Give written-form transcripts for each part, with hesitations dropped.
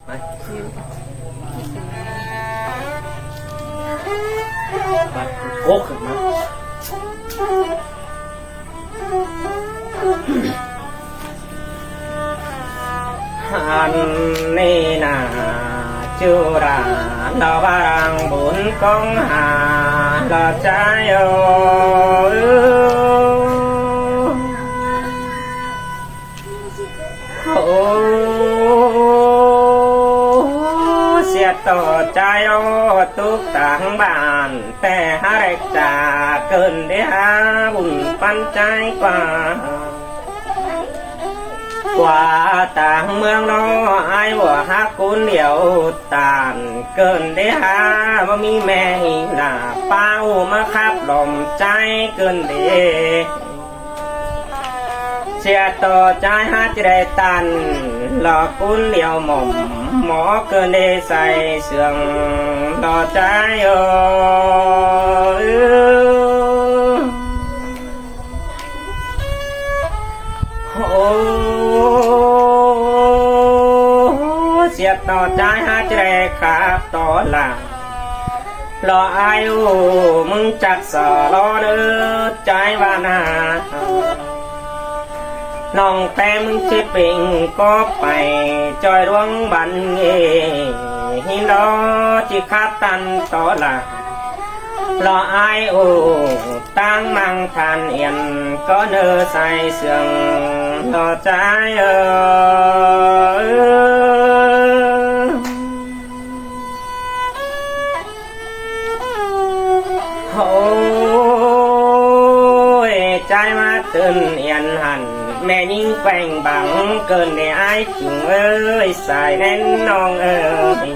ไปไปโคกขึ้นมาอันนี้นาจุราดาวบารังบุญกองหาลาใจโอเสียต่อใจโอทุกต่างบ้านแต่หาเร็กจากเกินได้หาบุญปันใจกว่าต่างเมืองน้อยว่าฮักคุณเดียวต่างเกินได้หาว่ามีแม่หิหน้าเป้ามาขับลมใจเกินเดเสียต่อใจฮักจะได้ตันหลอกคุณเดียวหม่อมหมอเกินได้ใส่เสื่องต่อใจเสียต่อใจหาใจขาบต่อหลังรออายุมึงจักสอรอเด้อใจว่านาน้องแต่มึงจะเป็นก็ไปจอยดวงบันเย่หินดอจิขาดตันต่อหลังรออายโอตั้งมังทานเอียนก็เนอใส่เสื่องรอใจโอ้ยใจมาตื่นเอียนหันแม่ยิ่งแกว่งบังเกินในอายจึงเอ้ยใส่แน่นน้องเอ้ย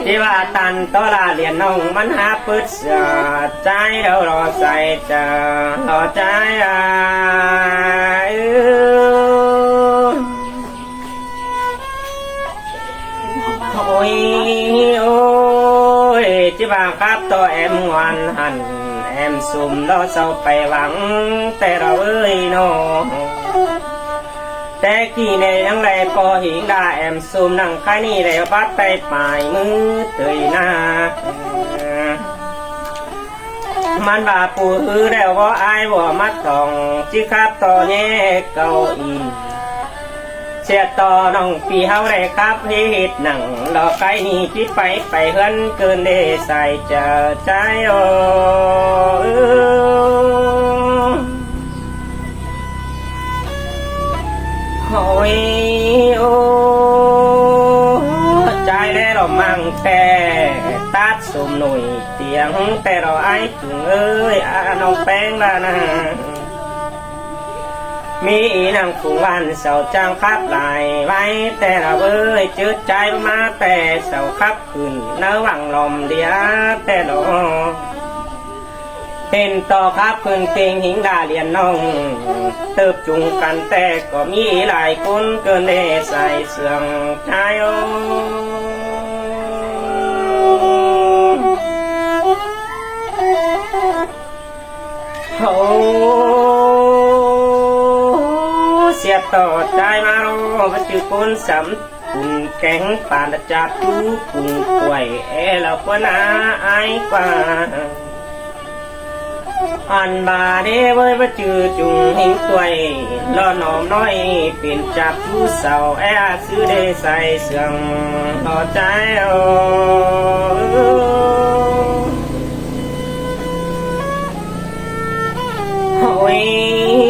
ที่ว่าตันต่อลาเรียนน้องมันหาปืดเสียใจเรารอใส่เจอรอใจโอ้ยโอ้ยที่ว่าครับตัวแอมวันหันแอมสุ่มเราเศร้าไปหวังแต่เราเอ้ยน้องแต่กี่ในยังไรพอหิงดาแอมซูมนั่งค่ายนี่แล้วบัดไปปลายมือเตยหน้ามันบาปูฮือแล้วว่าอายว่ามัดทองจิครับต่อแย่เก่าอีเสียต่อน้องปีเฮาได้ครับเฮ็ดหนังรอใกล้นี่พี่ไปเฮือนเกินได้ใส่เจอใจโอ้โอ้ยโอ้ใจแล้วเรามั่งแต่ตัดสมหน่วยเตียงแต่เราไอ้ถึงเอ้ยน้องแป้งละนะมีนางฝูงวันเสาจ้างคับลายไว้แต่เราเอ้ยจืดใจมาแต่เสาคับขึ้นเนื้อวังลมเดียแต่เราเป็นต่อครับเพิ่งเก่งหิงดาเรียนน้องเติบจุงกันแต่ก็มีหลายคนเกินได้ใส่เสื่องใจโอ้เสียต่อใจมาโอ้มาจือคนสำคุณแข็งปานจับทุกคุณป่วยเราควรอาอายกว่าอันบาเด้เว้ยมาจือจุงหิงตัวล้อหนอมน้อยเป็นจับผู้เศร้าซื้อได้ใส่เสื่องต่อใจโอ้ย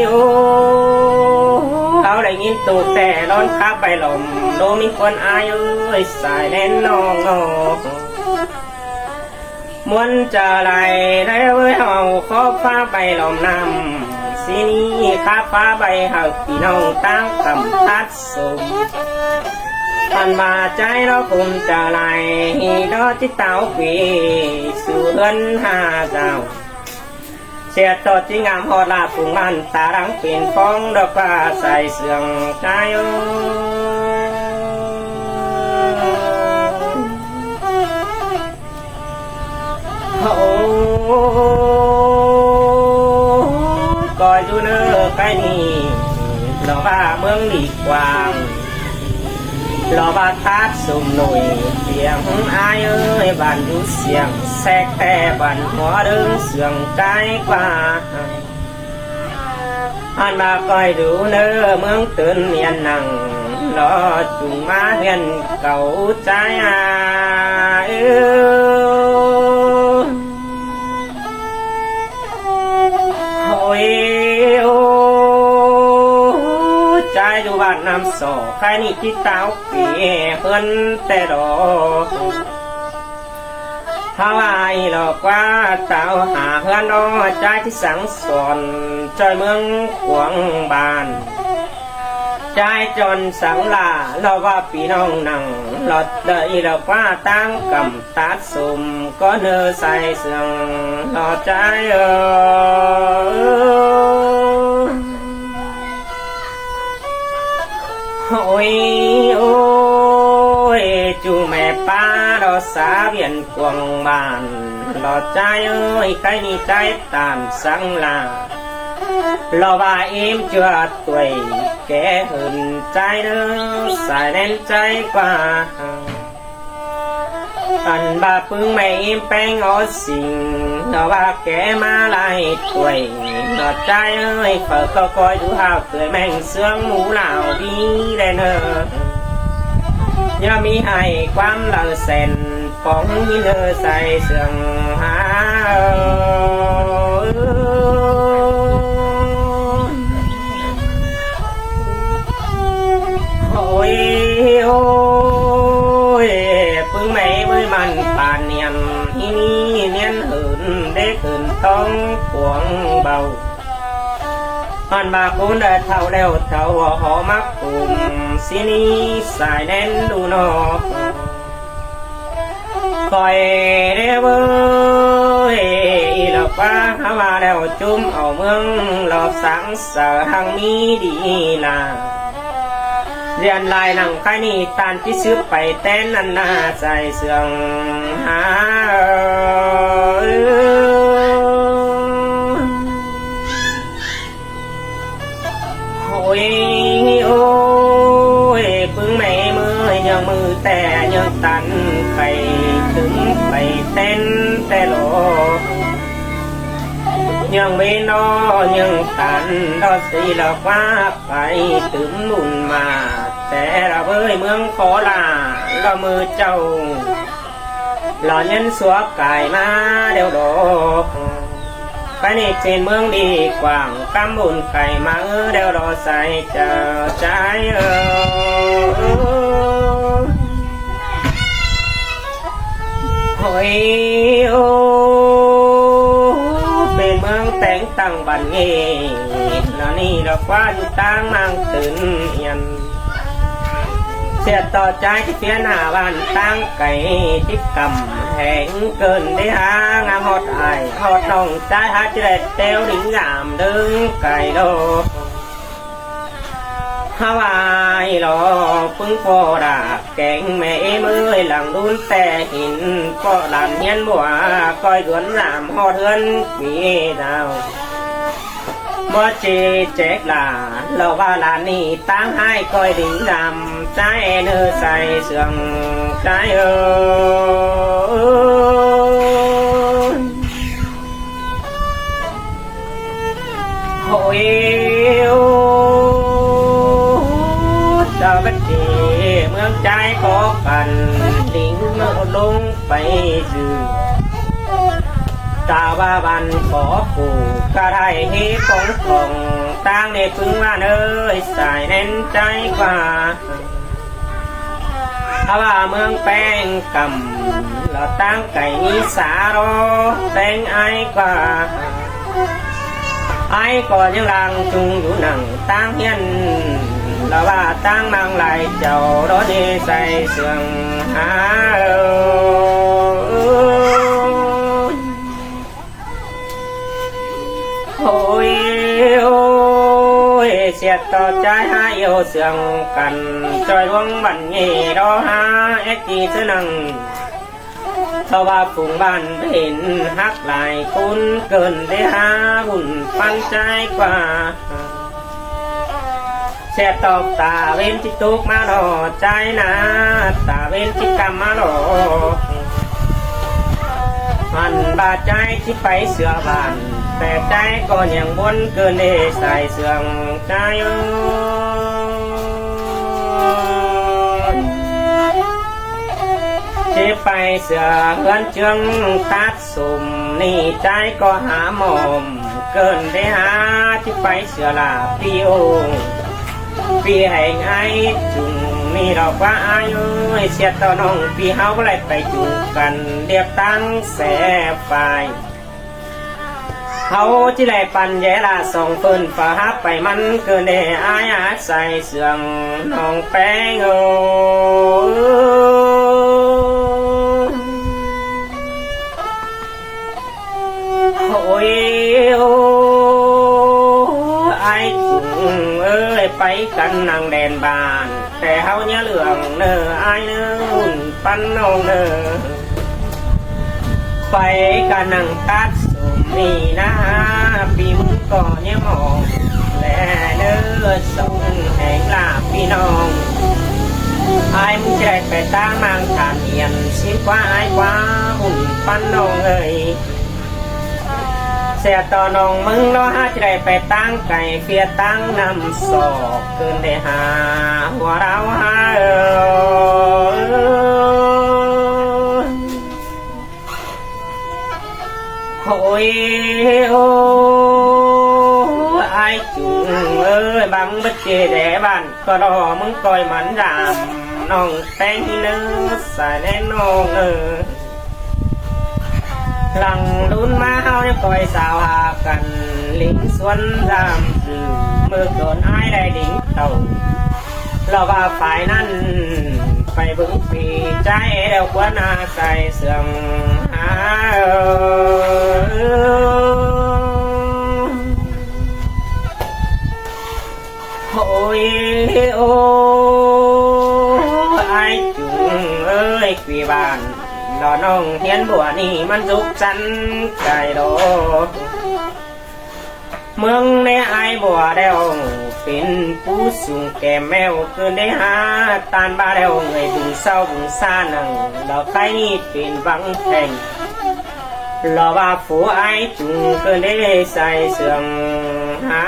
โอ้เขาได้ยินตูแต่ร้อนข้าไปหล่มโดมีคนอายุสายแน่นน้องมวนจะไหลได้เว้ยเฮาขอฟ้าใบลมน้ำสีนี้ข้าฟ้าใบหักพี่น้องตั้งคำทัดสุมพันมาใจเราคงจะไหลดอจิตเต้าปีสู่เฮือนหาเจ้าเสียต่อจิงามหอดลาปุงมันตารังเป็นฟองดอกฟ้าใส่เสื่องใจโอ้ก็อยู่เนื้อใกล้นี่เราว่าเมืองดีกว่างรอ ว่าทัดสุ่มหนุ่ยเสียงอายเอ้ยบันอยู่เสียงแทรกแต่บันหัวเดินเสียงใจกว่าอันมาคอยดูเนื้อเมืองตื่นเนียนนั่งรอจุงมาเห็นเก่าใจโอ้ยใจดูบ้านน้ำโศกใครนี่ที่เต้าเปียเพื่อนแต่ดอกฮาวายหลอกว่าเต้าหาเพื่อนอ้อใจที่สังสอนจอยเมืองขวงบานใจจนสังลาเราว่าพี่น้องนั่งหลอดเลยเราว่าตั้งกำตัดสุ่มก็เนื้อใส่เสื่องหลอดใจโอ้ยโอ้ยจูแม่ป้าเราสาเวียนกวงบานหลอดใจเอ้ยใครนี่ใจตามสังลาเราว่าเอ็มเจือตัวแกหืนใจเด้อสายแน่นใจกว่าอันบาปึงไม่เอ็มแป้งอสิ่งเราว่าแกมาไล่ตัวหลอดใจเอ้ยเปิดก็คอยดูหาวเตยแม่งเสื่องหมูเหล่าดีได้เนอย่ามีให้ความเลอเส้นปองมีเนอใส่เสื่องหาโอ้ยโอ้ยปึ้งไม่เมื่อมันป่านเนียนที่นี่เนียนหืนได้ขืนท้องขวงเบาอันบาคุณได้เท่าแล้วเท่าหอมักปุ่มสินี้สายแน่นดูนอคอยได้เว้ยหลอกว่าหาว่าแล้วจุ่มเอาเมืองหลอกสังเสริญหังมีดีนาเรียนลายหนังใครนี่ตานที่ซื้อไปเต้นนันนาใจเสื่องหาโอ้ยโอ้ยปึ้งไม่มือยังมือแต่ยังตันใครถึงไปเต้นแต่โลยังไม่นอยังตันดอสีหลอกว่าไปถึงนุ่นมาแต่เราเอ้ยเมืองขอลาเรามือเจ้าหล่อยันสวบกายมาเดี๋ยวโดไปนี่เจนเมืองดีกว่างกำบุญไก่มาเดี๋ยวรอใส่เจ้าใจโอ้ยโอ้เป็นเมืองแต่งตั้งบันเงี้ยแล้วนี่เราคว้าอยู่ตั้งมังตื่นยันเสียต่อใจที่เสียหน้าบ้านตั้งไก่ที่กำแหงเกินได้หางามฮอดไอฮอดน้องใจหาจิเด็ดเต้วดิ้งงามดึงไก่โดฮาวายรอปึ้งปอดาแกงแม่มือหลังดุนแต่หินก็หลานเฮียนบัวก้อยเดือนหลามฮอดเดือนมีดาวบ่เจแจกหลาเราว่าหลานนี่ตั้งให้ก้อยดิ้งดำใจเนื้อใส่เสื่องใจโอ้ยเจ้าบัดเจเมืองใจขอกันดิ้งเมื่อลงไปสื่อตาว่าบันขอผูกกระไดเฮของตั้งในพึ่งว่าเอ้ยสายแน่นใจกว่าถ้าว่าเมืองแป้งกำเราตั้งไก่มีสารอแต่งไอ้กว่าไอ้ก่อนยังลังจุงอยู่หนังตั้งเฮียนเราว่าตั้งมังไหลเจ้ารถดีใส่เสื่องหาโอ้ยโอ้ยเสียต่อใจหาโยเสื่องกันจอยวังบันเงี้รอหาเอ็กจีเสนังเพราะว่าฝูงบ้านเห็นฮักหลายคุณเกินได้หาบุญปันใจกว่า แช่ตอกตาเว้นที่ตุกมาหลอใจนะตาเว้นที่กรรมมาหลอมันบาดใจที่ไปเสือบานแต่ใจก็ยังวนเกินเดใส่เสื่องใจเจ็บไปเสือเฮือนเจืองตัดสุ่มนี่ใจก็หาหมอมเกินได้หาที่ไปเสือลาปีโอปีให้ไงจุงนี่เราว่าอายุเสียต่อน้องปีเฮาไรไปจูงกันเรียบตั้งแสบไฟเขาที่ไรปันแย่ละส่องเฟินฝาฮับไปมันเกินได้อายอาใส่เสื่องน้องแป้งโอโอ้ยโอ้ไอจุงเอ้ยไปกันนางแดนบานแต่เฮาเนี่ยเหลืองเนอไอเนอหุ่นปันน้องเนอไปกันนางตัดสมนี่นะปีมึงก่อนเนี่ยมองและเนอส่งแห่งลาพี่น้องไอมึงใจไปตั้งนางฐานเอียนสิกว่าไอว่าหุ่นปันน้องเอ้ยเสียต่อน้องมึงรอหาจะได้ไปตั้งไก่เฟียตั้งนำศอกเกินได้หาหัวเราหาโอ้ยโอ้ไอจุงเอ้ยบังบัดเจแดบ้านก็รอมึงคอยมันรำน้องแป้งเนื้อใส่แน่น้องหลังรุ่นมาเฮาเนี่ยคอยสาวหากันลิงสวนรำมือโดนไอ้ได้ดิ่งเต่าเราว่าฝ่ายนั้นไปบึ้งปีใจเดียวควรอาใส่เสื่อมหาโอ้ยโอ้ไอจุงเอ้ยปีบ้านดอน้องเฮียนบัวนี่มันสุกจันไก่โดเมืองในไอบัวเดวเป็นผู้สูงแก่แมวเกินได้หาตานบาเดวเงยบุงเศร้าบุงซ่านังเราใครนี่เป็นวังแข่งเราว่าผัวไอจุงเกินได้ใส่เสื่อมหา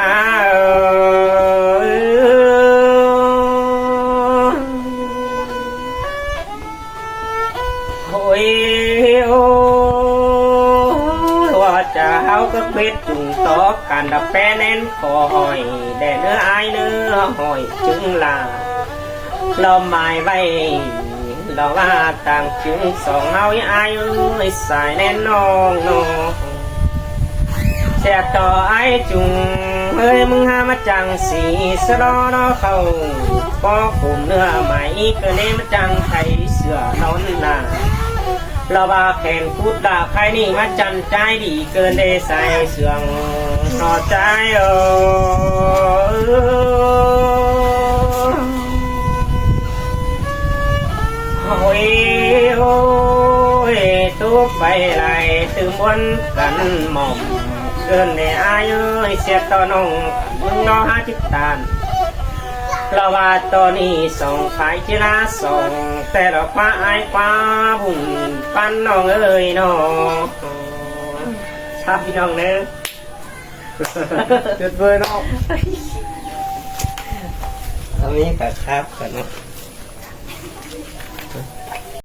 โอ้ยโอ้ว่าจะเฮาก็เบ็ดจุงต่อกันดับแป้แน่นคอหอยแด่เนื้อไอเนื้อหอยจึงลาเราหมายไว้เราว่าต่างจึงสองเฮาไอ้สายแน่นน้องน้องแช่ต่อไอจุงเฮ้ยมึงหามาจังสีสลอเนาะเขาปอกลุ่มเนื้อไหมเกินเล่มาจังไทยเสือนอนหนาเราบาแข่งพูดด่าใครนี่มาจันใจดีเกินได้ใส่เสื่องนอใจโอ้ยโอ้ยทุกไปไหลตื่นบนกันหม่อมเกินได้อายุเสียต่อน้องมึงนอหาจิตตานเราว่าตอนนี้ส่งขายกีฬาส่งแต่เราป้าไอ้ป้าบุญปั้นน้องเอ้ยน้องชาพี่น้องเนื้อเดือดเบอร์น้องอันนี้ครับกันเนาะ